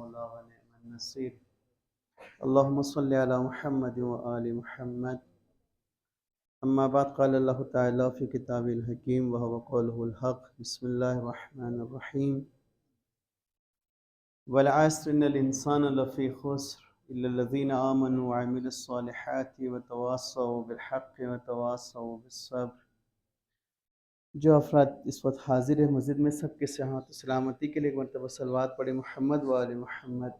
मौला व निअमन नसीर। अल्लाहुम्मा सल्लि अला मुहम्मद व आलि मुहम्मद। अम्मा बाद क़ाल अल्लाहु तआला फ़ी किताबिल हकीम व हुवा क़ौलुहुल हक़। बिस्मिल्लाहिर रहमानिर रहीम। वल अस्र इन्नल इंसाना लफ़ी ख़ुस्र इल्लल्लज़ीना आमनु व अमिलुस्सॉलिहाति व तवास्सौ बिल हक़्क़ि व तवास्सौ बिस्सब्र। जो अफराद इस वक्त हाजिर है मस्जिद में, सब के सेहत सलामती के लिए एक मरतबा सलवात पढ़े मोहम्मद व आले मोहम्मद।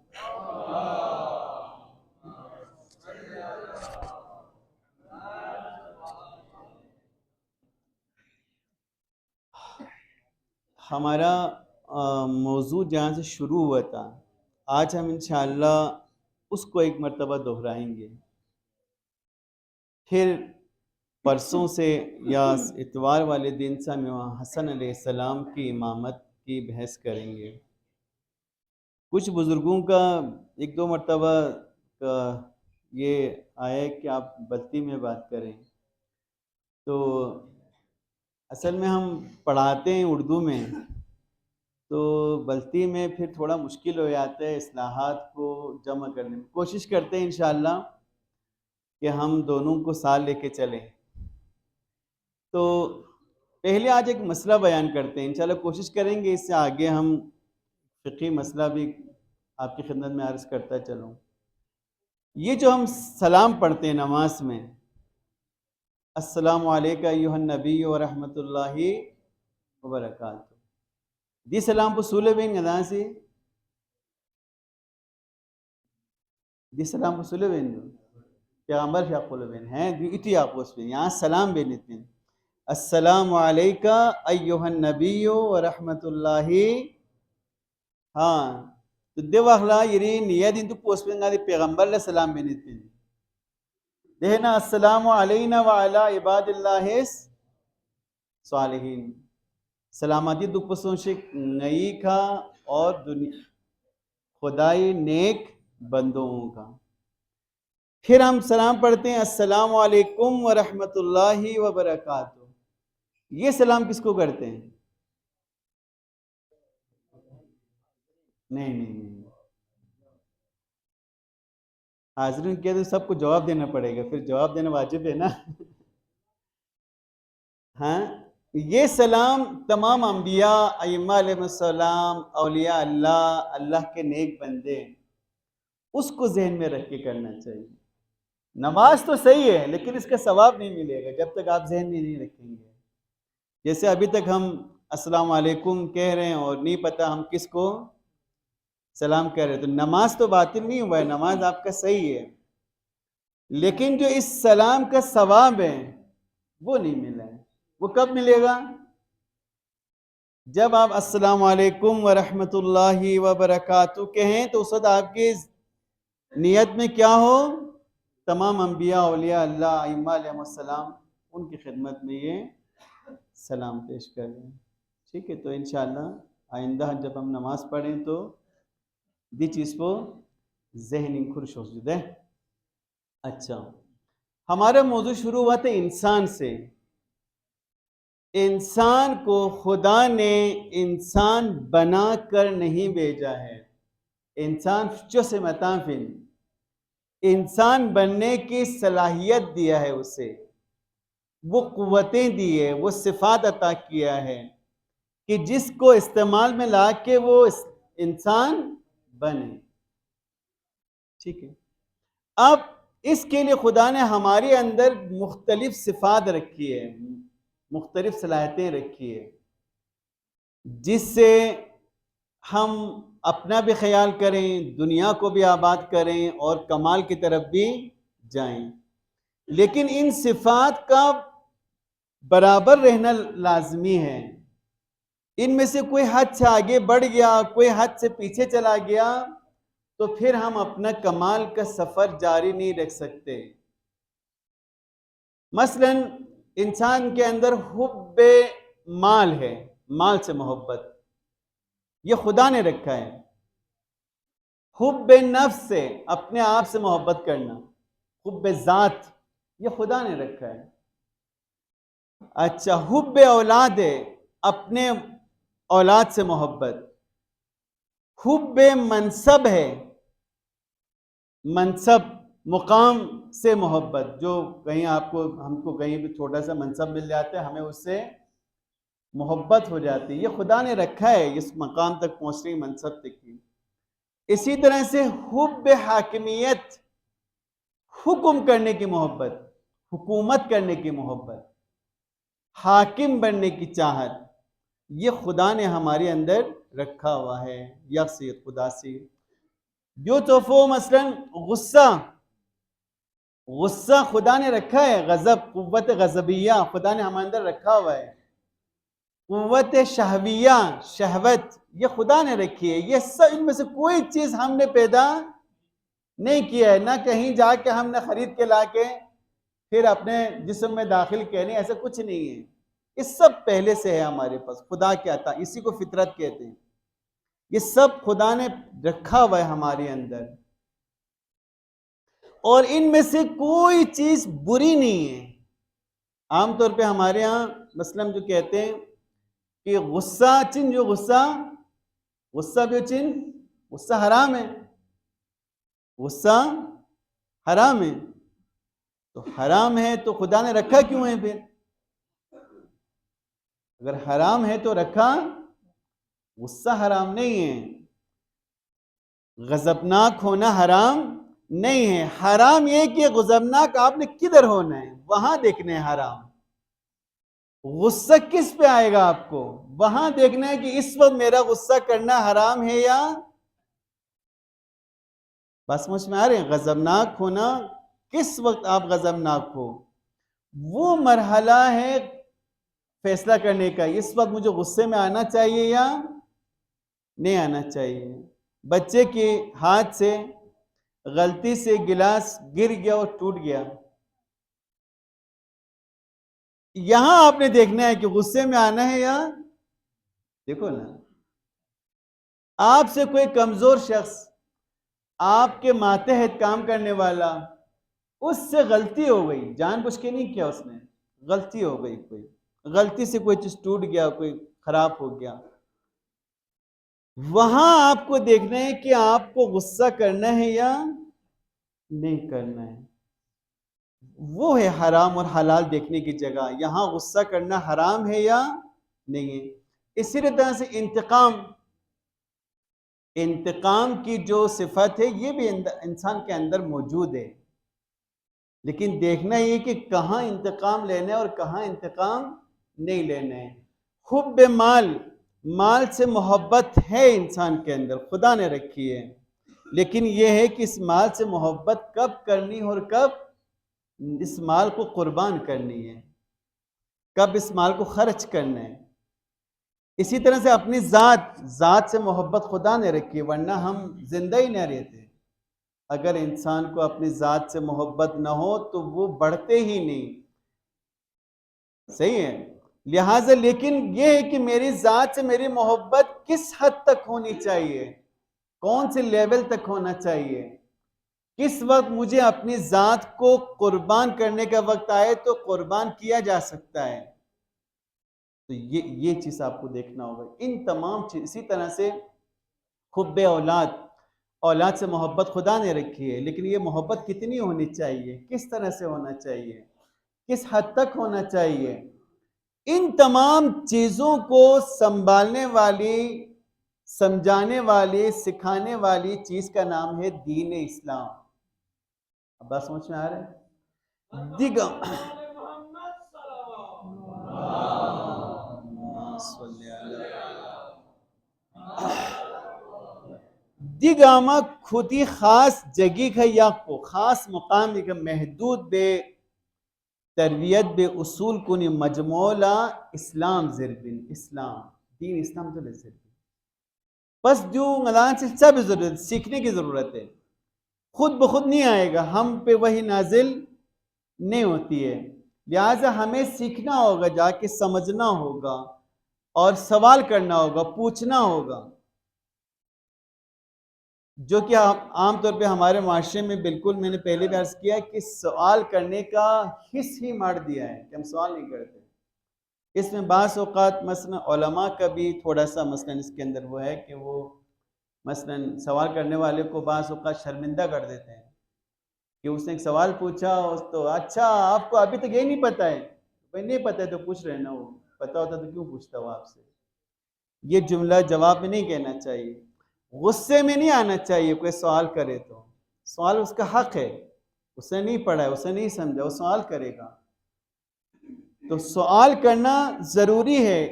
हमारा मौजू जहाँ से शुरू हुआ था, आज हम इंशाअल्लाह उसको एक मरतबा दोहराएंगे। फिर परसों से या इतवार वाले दिन से हम इमाम हसन अलैहिस्सलाम की इमामत की बहस करेंगे। कुछ बुज़ुर्गों का एक दो मरतबा ये आया है कि आप बल्ती में बात करें, तो असल में हम पढ़ाते हैं उर्दू में, तो बल्ती में फिर थोड़ा मुश्किल हो जाता है इस्लाहात को जमा करने में। कोशिश करते हैं इंशाअल्लाह कि हम दोनों को साथ लेके चलें। तो पहले आज एक मसला बयान करते हैं, इंशाअल्लाह कोशिश करेंगे इससे आगे हम फ़िक़ही मसला भी आपकी खिदमत में अर्ज़ करता चलूँ। ये जो हम सलाम पढ़ते हैं नमाज में, अस्सलामु अलैका अय्युहन नबी व रहमतुल्लाहि व बरकातहू, दी सलाम पसूले बेन गदा से दी सलाम पसूले बेन जो पैगंबर शाकुल बेन हैं इति आपस में यहाँ सलाम बेन इतने अस्सलामु अलैका अय्युहन नबी व रहमतुल्लाहि। हाँ, तो दे वाखला यरी नियत इन तो पोस्ट में गादी पैगंबर ले सलाम बेन इतने देना अस्सलामु अलैना व अला इबादिल्लाहिस सालिहीन। सलामती दुपसों से नई का और दुनिया खुदाई नेक बंदों का। फिर हम सलाम पढ़ते हैं अस्सलामु अलैकुम व रहमतुल्लाहि व बरकातहू। ये सलाम किसको करते हैं? नहीं, हाज़रीन किया तो सबको जवाब देना पड़ेगा, फिर जवाब देना वाजिब है ना। हाँ, ये सलाम तमाम अंबिया अइम्मा अलैहिस्सलाम औलिया अल्लाह, अल्लाह के नेक बंदे, उसको जहन में रख के करना चाहिए। नमाज तो सही है लेकिन इसका सवाब नहीं मिलेगा जब तक आप जहन में नहीं रखेंगे। जैसे अभी तक हम अस्सलाम वालेकुम कह रहे हैं और नहीं पता हम किसको सलाम कह रहे हैं, तो नमाज तो बातिल नहीं हुआ है, नमाज आपका सही है, लेकिन जो इस सलाम का सवाब है वो नहीं मिला है। वो कब मिलेगा? जब आप अस्सलाम वालेकुम व रहमतुल्लाहि व बरकातहू कहें, तो उस वक्त आपकी नियत में क्या हो? तमाम अंबिया औलिया अल्लाह अइम्मा अलैहिस्सलाम उनकी खिदमत में ये सलाम पेश कर रहे हैं। ठीक है, तो इंशाअल्लाह आइंदा जब हम नमाज पढ़ें तो दी चीज़ को जहनी खुश हो जाए। अच्छा, हमारा मौजू शुरू हुआ था इंसान से। इंसान को खुदा ने इंसान बना कर नहीं भेजा है। इंसान जो से मताफिन इंसान बनने की सलाहियत दिया है उसे, वो कुव्वतें दी है, वो सिफात अता किया है कि जिसको इस्तेमाल में ला के वो इंसान बने। ठीक है, अब इसके लिए खुदा ने हमारे अंदर मुख्तलिफ सिफात रखी है, मुख्तलिफ सलाहियतें रखी है, जिससे हम अपना भी ख्याल करें, दुनिया को भी आबाद करें और कमाल की तरफ भी जाएं। लेकिन इन सिफात का बराबर रहना लाजमी है। इनमें से कोई हद से आगे बढ़ गया, कोई हद से पीछे चला गया, तो फिर हम अपना कमाल का सफर जारी नहीं रख सकते। मसलन इंसान के अंदर हुब्बे माल है, माल से मोहब्बत, ये खुदा ने रखा है। हुब्बे नफ्स से, अपने आप से मोहब्बत करना, हुब्बे ज़ात, ये खुदा ने रखा है। अच्छा, हुब्बे औलाद है, अपने औलाद से मोहब्बत, हुब्ब मनसब है, मनसब मुकाम से मोहब्बत, जो कहीं आपको हमको कहीं भी छोटा सा मनसब मिल जाता है, हमें उससे मोहब्बत हो जाती है। ये खुदा ने रखा है इस मकाम तक पहुंचने की, मनसब तक की। इसी तरह से हुब्ब हाकिमियत, हुक्म करने की मोहब्बत, हुकूमत करने की मोहब्बत, हाकिम बनने की चाहत, ये खुदा ने हमारे अंदर रखा हुआ है यकसी खुदा से। जो तोफ़ो मसलन गुस्सा, गुस्सा खुदा ने रखा है, गजब, कुव्वत गजबिया खुदा ने हमारे अंदर रखा हुआ है, कुव्वत शहविया, शहवत, ये खुदा ने रखी है। ये सब, इनमें से कोई चीज हमने पैदा नहीं किया है, ना कहीं जाके हमने खरीद के लाके फिर अपने जिस्म में दाखिल किया, नहीं, ऐसा कुछ नहीं है। ये सब पहले से है हमारे पास, खुदा क्या था, इसी को फितरत कहते हैं। ये सब खुदा ने रखा हुआ है हमारे अंदर, और इनमें से कोई चीज बुरी नहीं है। आमतौर पे हमारे यहाँ मसलन जो कहते हैं कि गुस्सा चिन, जो गुस्सा, गुस्सा भी चिन, गुस्सा हराम है, गुस्सा हराम है। तो हराम है तो खुदा ने रखा क्यों है फिर? अगर हराम है तो रखा, गुस्सा हराम नहीं है, गजबनाक होना हराम नहीं है। हराम ये कि गजबनाक आपने किधर होना है, वहां देखने है हराम। गुस्सा किस पे आएगा आपको, वहां देखना है कि इस वक्त मेरा गुस्सा करना हराम है या, बस समझ में आ रहे हैं? गजबनाक होना, किस वक्त आप गजबनाक हो, वो मरहला है फैसला करने का, इस वक्त मुझे गुस्से में आना चाहिए या नहीं आना चाहिए। बच्चे के हाथ से गलती से गिलास गिर गया और टूट गया, यहां आपने देखना है कि गुस्से में आना है या, देखो ना, आपसे कोई कमजोर शख्स, आपके मातहत काम करने वाला, उससे गलती हो गई, जानबूझ के नहीं किया उसने, गलती हो गई, कोई गलती से कोई चीज टूट गया, कोई खराब हो गया, वहां आपको देखना है कि आपको गुस्सा करना है या नहीं करना है। वो है हराम और हलाल देखने की जगह, यहां गुस्सा करना हराम है या नहीं है। इसी तरह से इंतकाम, इंतकाम की जो सिफत है ये भी इंसान के अंदर मौजूद है, लेकिन देखना ये कि कहाँ इंतकाम लेना है और कहाँ इंतकाम नहीं लेना है। हुब्ब माल, माल से मोहब्बत है इंसान के अंदर, खुदा ने रखी है, लेकिन यह है कि इस माल से मोहब्बत कब करनी और कब इस माल को कुर्बान करनी है, कब इस माल को खर्च करना है। इसी तरह से अपनी ज़ात से मोहब्बत खुदा ने रखी है, वरना हम जिंदा ही नहीं रहते। अगर इंसान को अपनी ज़ात से मोहब्बत ना हो तो वो बढ़ते ही नहीं, सही है। लिहाजा लेकिन ये है कि मेरी ज़ात से मेरी मोहब्बत किस हद तक होनी चाहिए, कौन से लेवल तक होना चाहिए, किस वक्त मुझे अपनी ज़ात को कुर्बान करने का वक्त आए तो कुर्बान किया जा सकता है। तो ये चीज़ आपको देखना होगा, इन तमाम चीज़। इसी तरह से हुब्बे औलाद, औलाद से मोहब्बत खुदा ने रखी है, लेकिन ये मोहब्बत कितनी होनी चाहिए, किस तरह से होना चाहिए, किस हद तक होना चाहिए, इन तमाम चीज़ों को संभालने वाली, समझाने वाली, सिखाने वाली चीज़ का नाम है दीन इस्लाम। अब बात समझ में आ रहा है? दिगामा खुदी खास जगह है या को खास मुकाम एक महदूद बे तरबियत बे उसूल कुनी मजमोला इस्लाम ज़िरबिन, इस्लाम दीन इस्लाम तो ज़िरबिन, बस जो अल्लाह से सब ज़रूरत, सीखने की ज़रूरत है, खुद ब खुद नहीं आएगा, हम पे वही नाजिल नहीं होती है। लिहाजा हमें सीखना होगा, जाके समझना होगा और सवाल करना होगा, पूछना होगा, जो कि आमतौर पे हमारे माशरे में बिल्कुल, मैंने पहले भी अर्ज किया कि सवाल करने का हिस्स ही मार दिया है कि हम सवाल नहीं करते। इसमें बास औक़ात मसलन उलमा का भी थोड़ा सा मसलन इसके अंदर वो है कि वो मसलन सवाल करने वाले को बाज़ औक़ात शर्मिंदा कर देते हैं कि उसने एक सवाल पूछा तो अच्छा आपको अभी तक यही नहीं पता है। भाई नहीं पता है तो पूछ रहे ना, वो पता होता तो क्यों पूछता वो आपसे। ये जुमला जवाब में नहीं कहना चाहिए, गुस्से में नहीं आना चाहिए। कोई सवाल करे तो सवाल उसका हक है, उसने नहीं पढ़ा है, उसने नहीं समझा, वो सवाल करेगा। तो सवाल करना ज़रूरी है।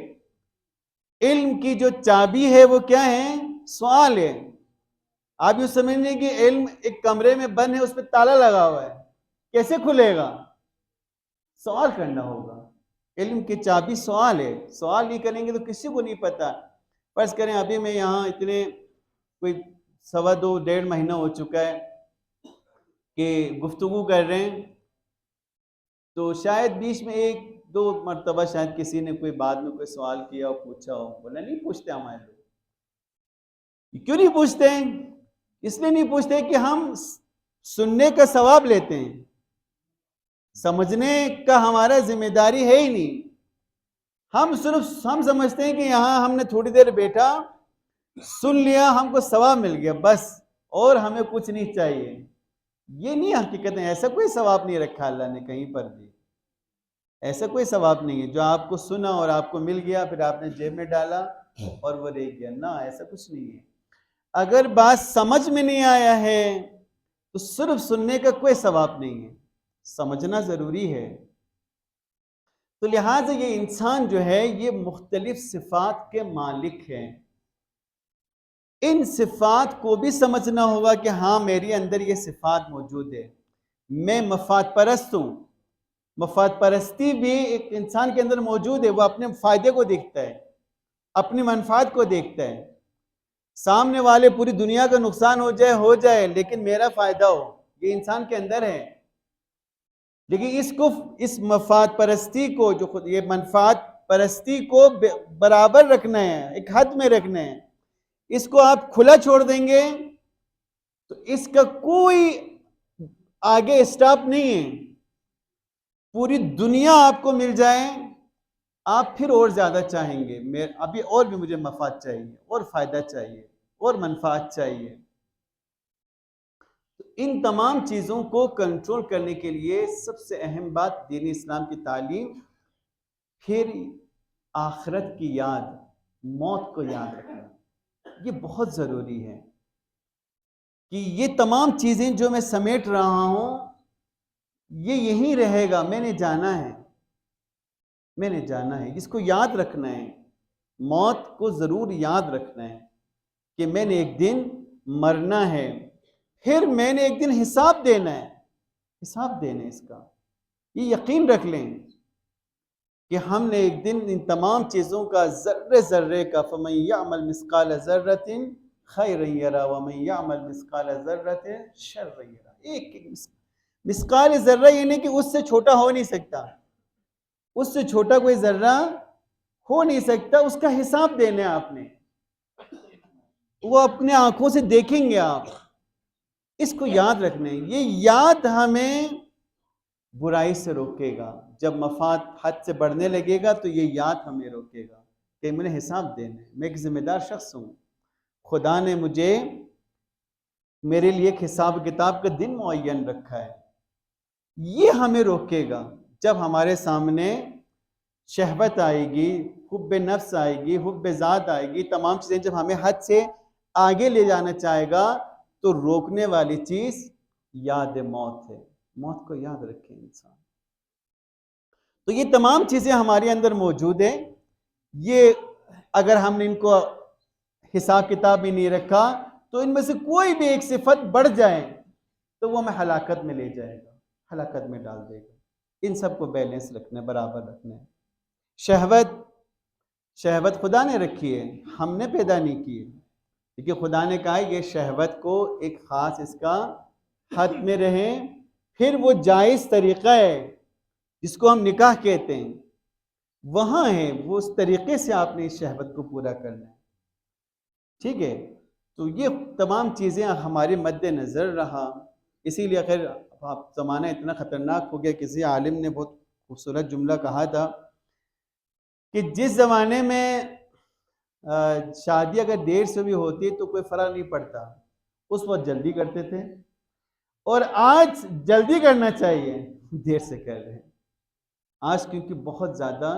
इल्म की जो चाबी है वो क्या है? सवाल है। आप यूँ समझ लें कि इल्म एक कमरे में बंद है, उस पर ताला लगा हुआ है, कैसे खुलेगा? सवाल करना होगा। इल्म की चाबी सवाल है। सवाल नहीं करेंगे तो किसी को नहीं पता। फर्ज करें अभी मैं यहाँ इतने कोई 1.25-1.5 महीना हो चुका है कि गुफ्तगू कर रहे हैं, तो शायद बीच में 1-2 मरतबा शायद किसी ने कोई बाद में कोई सवाल किया और पूछा हो। बोला नहीं पूछते हमारे लोग। क्यों नहीं पूछते हैं? इसलिए नहीं पूछते कि हम सुनने का सवाब लेते हैं, समझने का हमारा जिम्मेदारी है ही नहीं। हम समझते हैं कि यहाँ हमने थोड़ी देर बैठा, सुन लिया, हमको सवाब मिल गया बस, और हमें कुछ नहीं चाहिए। ये नहीं हकीकत है। ऐसा कोई सवाब नहीं रखा अल्लाह ने कहीं पर भी। ऐसा कोई सवाब नहीं है जो आपको सुना और आपको मिल गया फिर आपने जेब में डाला और वो रह गया ना, ऐसा कुछ नहीं है। अगर बात समझ में नहीं आया है तो सिर्फ सुनने का कोई सवाब नहीं है, समझना ज़रूरी है। तो लिहाजा ये इंसान जो है ये मुख्तलिफ सिफात के मालिक हैं। इन सिफात को भी समझना होगा कि हाँ मेरे अंदर ये सिफात मौजूद है। मैं मफाद परस्त हूँ। मफाद परस्ती भी एक इंसान के अंदर मौजूद है। वो अपने फ़ायदे को देखता है, अपनी मनफात को देखता है। सामने वाले पूरी दुनिया का नुकसान हो जाए लेकिन मेरा फ़ायदा हो, ये इंसान के अंदर है। लेकिन इस मफाद परस्ती को, जो खुद ये मनफात परस्ती को बराबर रखना है, एक हद में रखना है। इसको आप खुला छोड़ देंगे तो इसका कोई आगे स्टॉप नहीं है। पूरी दुनिया आपको मिल जाए, आप फिर और ज़्यादा चाहेंगे, मैं अभी और भी मुझे मफाद चाहिए और फ़ायदा चाहिए और मनफात चाहिए। तो इन तमाम चीज़ों को कंट्रोल करने के लिए सबसे अहम बात दीन इस्लाम की तालीम, फिर आखिरत की याद, मौत को याद रखना, ये बहुत ज़रूरी है कि ये तमाम चीज़ें जो मैं समेट रहा हूँ ये यहीं रहेगा। मैंने जाना है, इसको याद रखना है। मौत को ज़रूर याद रखना है कि मैंने एक दिन मरना है, फिर मैंने एक दिन हिसाब देना है इसका। ये यकीन रख लें कि हमने एक दिन इन तमाम चीज़ों का ज़र्रे ज़र्रे का, फमन यअमल मिस्काल ज़र्रतिन खैरन यरा वमन यअमल मिस्काल ज़र्रतिन शर्रन यरा। एक मिस्काल ज़र्रा यानी कि उससे छोटा हो नहीं सकता, उससे छोटा कोई ज़र्रा हो नहीं सकता। उसका हिसाब देना है आपने, वो अपने आंखों से देखेंगे आप। इसको याद रखना है। ये याद हमें बुराई से रोकेगा। जब मफाद हद से बढ़ने लगेगा तो ये याद हमें रोकेगा कि मैंने हिसाब देना है, मैं एक जिम्मेदार शख्स हूँ, खुदा ने मुझे, मेरे लिए एक हिसाब किताब का दिन मुअय्यन रखा है। ये हमें रोकेगा। जब हमारे सामने शहवत आएगी, हुब्बे नफ्स आएगी, हुब्बे ज़ात आएगी, तमाम चीज़ें जब हमें हद से आगे ले जाना चाहेगा तो रोकने वाली चीज़ याद मौत है। मौत को याद रखे इंसान। तो ये तमाम चीज़ें हमारे अंदर मौजूद है। ये अगर हमने इनको हिसाब किताब में नहीं रखा तो इनमें से कोई भी एक सिफत बढ़ जाए तो वो हमें हलाकत में ले जाएगा, हलाकत में डाल देगा। इन सब को बैलेंस रखना है, बराबर रखना है। शहवत खुदा ने रखी है, हमने पैदा नहीं की है। क्योंकि खुदा ने कहा ये शहवत को एक ख़ास इसका हद में रहें, फिर वो जायज़ तरीक़ा है जिसको हम निकाह कहते हैं, वहाँ है वो, उस तरीक़े से आपने इस शहवत को पूरा करना है। ठीक है। तो ये तमाम चीज़ें हमारे मद्देनज़र रहा। इसीलिए अगर आप ज़माना इतना ख़तरनाक हो गया, किसी आलिम ने बहुत खूबसूरत जुमला कहा था कि जिस ज़माने में शादी अगर देर से भी होती तो कोई फर्क नहीं पड़ता, उस वक्त जल्दी करते थे। और आज जल्दी करना चाहिए, देर से कर रहे हैं आज, क्योंकि बहुत ज़्यादा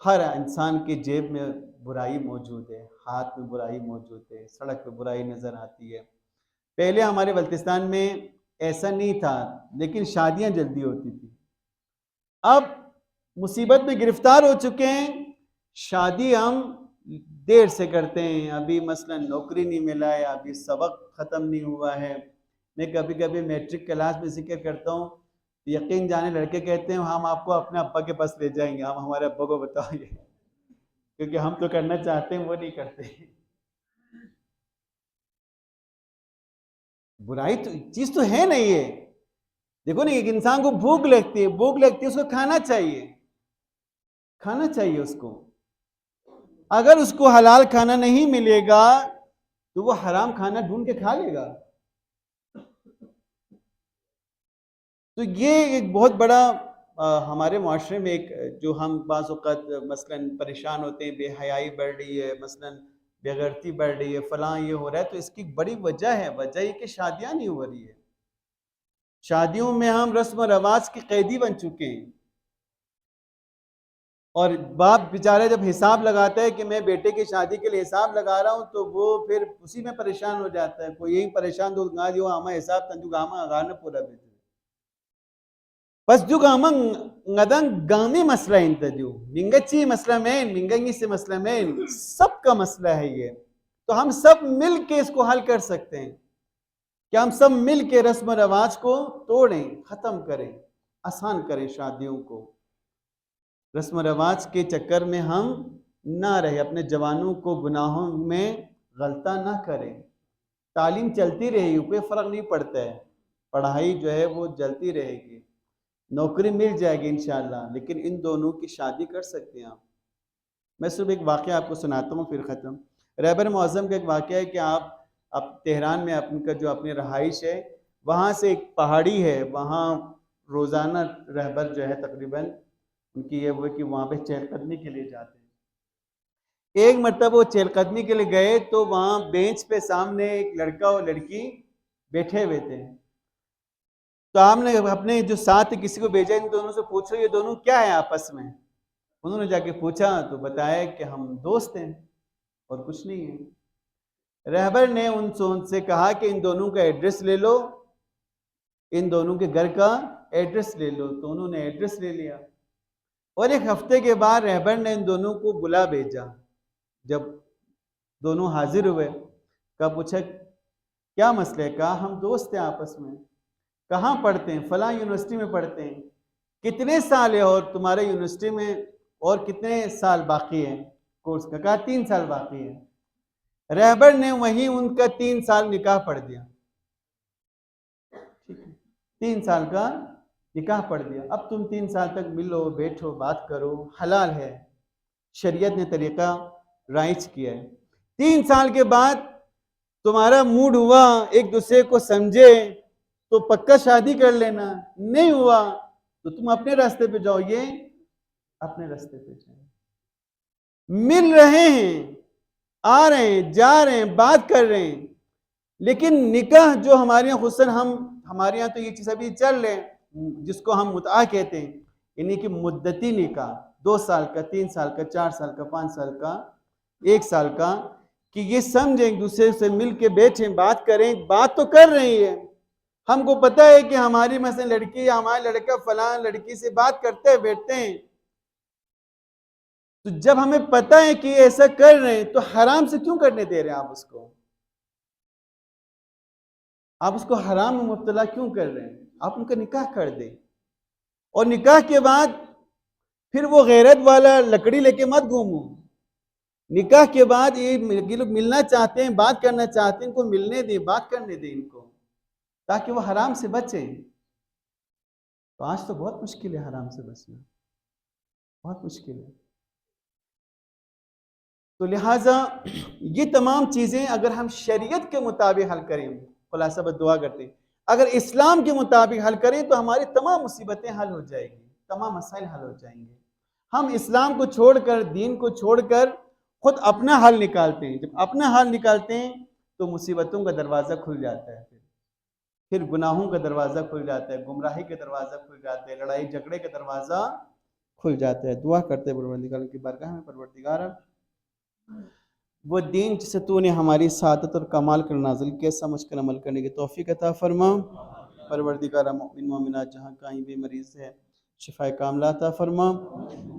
हर इंसान के जेब में बुराई मौजूद है, हाथ में बुराई मौजूद है, सड़क पे बुराई नज़र आती है। पहले हमारे बल्तिस्तान में ऐसा नहीं था, लेकिन शादियां जल्दी होती थी। अब मुसीबत में गिरफ्तार हो चुके हैं, शादी हम देर से करते हैं। अभी मसलन नौकरी नहीं मिला है, अभी सबक ख़त्म नहीं हुआ है। मैं कभी कभी मैट्रिक क्लास में जिक्र करता हूँ, यकीन जाने लड़के कहते हैं हम आपको अपने अब्बा के पास ले जाएंगे, हम हमारे अब्बा को बताएंगे, क्योंकि हम तो करना चाहते हैं वो नहीं करते। बुराई तो चीज तो है नहीं है। देखो ना, एक इंसान को भूख लगती है, उसको खाना चाहिए, खाना चाहिए उसको। अगर उसको हलाल खाना नहीं मिलेगा तो वो हराम खाना ढूंढ के खा लेगा। तो ये एक बहुत बड़ा हमारे माशरे में एक जो हम बाज़ औक़ात मसलन परेशान होते हैं, बेहयाई बढ़ रही है, मसलन बेगैरती बढ़ रही है, फलां ये हो रहा है, तो इसकी बड़ी वजह है। वजह ये कि शादियां नहीं हो रही है। शादियों में हम रस्म व रवाज के कैदी बन चुके हैं। और बाप बेचारे जब हिसाब लगाता है कि मैं बेटे की शादी के लिए हिसाब लगा रहा हूँ, तो वो फिर उसी में परेशान हो जाता है। कोई यही परेशान तो जो आमा हिसाब तंजु गामा अगार न पूरा बेटे बस जो गामा ngदंग गामी मसला इंतजू मिंगची मसला में मिंगंगी से मसला में सबका मसला है ये। तो हम सब मिल के इसको हल कर सकते हैं कि हम सब मिल के रस्म रवाज को तोड़ें, ख़त्म करें, आसान करें शादियों को। रस्म रवाज के चक्कर में हम ना रहे, अपने जवानों को गुनाहों में गलता ना करें। तालीम चलती रहेगी, कोई फ़र्क नहीं पड़ता है, पढ़ाई जो है वो चलती रहेगी, नौकरी मिल जाएगी इंशाअल्लाह, लेकिन इन दोनों की शादी कर सकते हैं आप। मैं सिर्फ एक वाक़या आपको सुनाता हूँ फिर ख़त्म। रहबर मुअज़्ज़म का एक वाक़या है कि आप तेहरान में आपका जो अपनी रहाइश है, वहाँ से एक पहाड़ी है, वहाँ रोज़ाना रहबर जो है तकरीबन उनकी ये वो कि वहाँ पे चहलकदमी के लिए जाते हैं। एक मरतबा वो चहलकदमी के लिए गए तो वहाँ बेंच पे सामने एक लड़का और लड़की बैठे हुए थे। तो आपने अपने जो साथ किसी को भेजा, इन दोनों से पूछो ये दोनों क्या है आपस में। उन्होंने जाके पूछा तो बताया कि हम दोस्त हैं और कुछ नहीं है। रहबर ने उनसे कहा कि इन दोनों का एड्रेस ले लो, इन दोनों के घर का एड्रेस ले लो। तो उन्होंने एड्रेस ले लिया और एक हफ्ते के बाद रहबर ने इन दोनों को बुला भेजा। जब दोनों हाजिर हुए, का पूछा क्या मसला है, कहा हम दोस्त हैं आपस में। कहाँ पढ़ते हैं, फलां यूनिवर्सिटी में पढ़ते हैं। कितने साल है और तुम्हारे यूनिवर्सिटी में और कितने साल बाकी है कोर्स का, कहा 3 साल बाकी है। रहबर ने वहीं उनका 3 साल निकाह पढ़ दिया। ठीक है, 3 साल का निकाह पढ़ दिया। अब तुम 3 साल तक मिलो, बैठो, बात करो, हलाल है, शरीयत ने तरीका राइज किया है। 3 साल के बाद तुम्हारा मूड हुआ, एक दूसरे को समझे तो पक्का शादी कर लेना, नहीं हुआ तो तुम अपने रास्ते पे जाओ, ये अपने रास्ते पे जाए। मिल रहे हैं, आ रहे हैं, जा रहे हैं, बात कर रहे हैं, लेकिन निकाह जो हमारे यहाँ हुस्न हमारे यहाँ तो ये चीज़ अभी चल रहे हैं जिसको हम मुतआ कहते हैं, यानी कि मुद्दती निकाह, 2 साल का, 3 साल का, 4 साल का, 5 साल का, 1 साल का, कि ये समझें, एक दूसरे से मिल के बैठें, बात करें। बात तो कर रही है, हमको पता है कि हमारी मसलन लड़की या हमारा लड़का फलां लड़की से बात करते हैं, बैठते हैं। तो जब हमें पता है कि ऐसा कर रहे हैं तो हराम से क्यों करने दे रहे हैं आप उसको हराम में मुब्तला क्यों कर रहे हैं। आप उनका निकाह कर दें और निकाह के बाद फिर वो गैरत वाला लकड़ी लेके मत घूमो। निकाह के बाद ये लोग मिलना चाहते हैं, बात करना चाहते हैं, इनको मिलने दें, बात करने दें इनको, ताकि वो हराम से बचें। तो आज तो बहुत मुश्किल है हराम से बचना, बहुत मुश्किल है। तो लिहाजा ये तमाम चीज़ें अगर हम शरीयत के मुताबिक हल करें, खुलासा बस दुआ करते हैं, अगर इस्लाम के मुताबिक हल करें तो हमारी तमाम मुसीबतें हल हो जाएंगी, तमाम मसाइल हल हो जाएंगे। हम इस्लाम को छोड़कर, दीन को छोड़कर खुद अपना हाल निकालते हैं। जब अपना हाल निकालते हैं तो मुसीबतों का दरवाज़ा खुल जाता है, फिर गुनाहों का दरवाज़ा खुल जाता है, गुमराही का दरवाज़ा खुल जाता है, लड़ाई झगड़े का दरवाज़ा खुल जाता है। दुआ करते हैं परवरदिगार की बारगाह में, परवरदिगार वो दीन जिसे तूने हमारी सादत और कमाल कर नाजिल किया, समझ कर अमल करने की तौफीक अता फरमा। परवरदिगार मोमिन मोमिनात जहाँ कहीं भी मरीज़ है शिफाए कामला अता फरमा,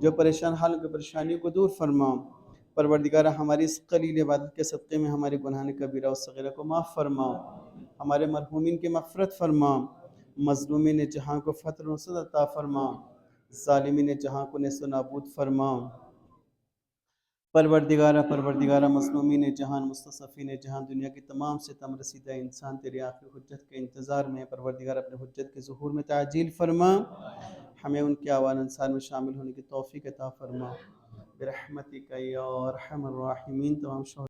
जो परेशान हाल की परेशानियों को दूर फरमा। परवरदिगार हमारी इस कलील इबादत के सदक़े में हमारे गुनाह कबीरा और सग़ीरा को माफ़ फरमा, हमारे मरहूमीन की मग़फ़िरत फरमा, मज़लूमीन जहाँ को फ़त्ह नुसरत अता फरमा, ज़ालिमीन जहाँ को नेस्त नाबूद फरमा। परवरदिगारा मज़लूमीन जहान मुस्तज़फ़ीन जहान दुनिया की तमाम सितम रसीदा इंसान तेरी आखिरी हुज्जत के इंतज़ार में, परवरदिगार अपने हुज्जत के ज़ुहूर में ताजील फरमा, हमें उनके आवान अंसार में शामिल होने की तौफ़ीक अता फरमा। बिरहमतिका या अरहमर राहिमीन। तमाम